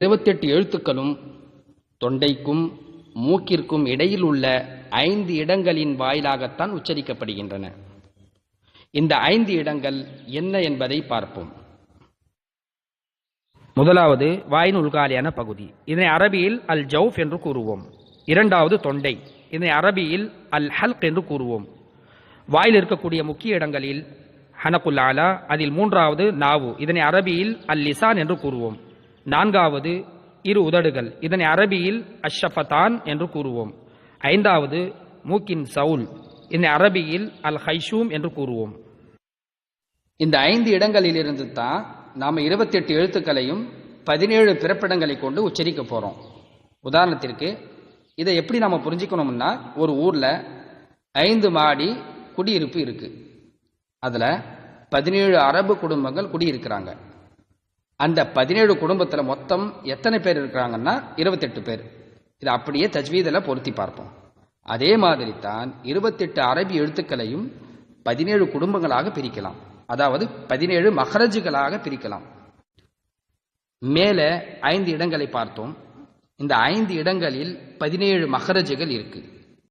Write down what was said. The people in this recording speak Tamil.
28 எழுத்துக்களும் தொண்டைக்கும் மூக்கிற்கும் இடையில் உள்ள 5 இடங்களின் வாயிலாகத்தான் உச்சரிக்கப்படுகின்றன. இந்த 5 இடங்கள் என்ன என்பதை பார்ப்போம். முதலாவது வாயின் உள்காலியான பகுதி, இதனை அரபியில் அல் ஜவுஃப் என்று கூறுவோம். இரண்டாவது தொண்டை, இதனை அரபியில் அல் ஹல்க் என்று கூறுவோம். வாயில் இருக்கக்கூடிய முக்கிய இடங்களில் ஹனகுல் ஆலா, அதில் மூன்றாவது நாவு, இதனை அரபியில் அல் லிசான் என்று கூறுவோம். நான்காவது இரு உதடுகள், இதனை அரபியில் அஷ்ஷஃபதான் என்று கூறுவோம். ஐந்தாவது மூக்கின் சவுல், இதனை அரபியில் அல் ஹைஷூம் என்று கூறுவோம். இந்த 5 இடங்களிலிருந்து தான் நாம் 28 எழுத்துக்களையும் 17 பிறப்பிடங்களை கொண்டு உச்சரிக்க போகிறோம். உதாரணத்திற்கு இதை எப்படி நாம் புரிஞ்சுக்கணும்னா, ஒரு ஊரில் 5 மாடி குடியிருப்பு இருக்குது. அதில் 17 அரபு குடும்பங்கள் குடியிருக்கிறாங்க. அந்த 17 குடும்பத்தில் மொத்தம் எத்தனை பேர் இருக்கிறாங்கன்னா 28 பேர். இதை அப்படியே தஜ்வீதில் பொருத்தி பார்ப்போம். அதே மாதிரி தான் 28 அரபி எழுத்துக்களையும் 17 குடும்பங்களாக பிரிக்கலாம். அதாவது 17 மஹரஜுகளாக பிரிக்கலாம். மேலே 5 இடங்களை பார்த்தோம். இந்த 5 இடங்களில் 17 மஹரஜுகள் இருக்கு.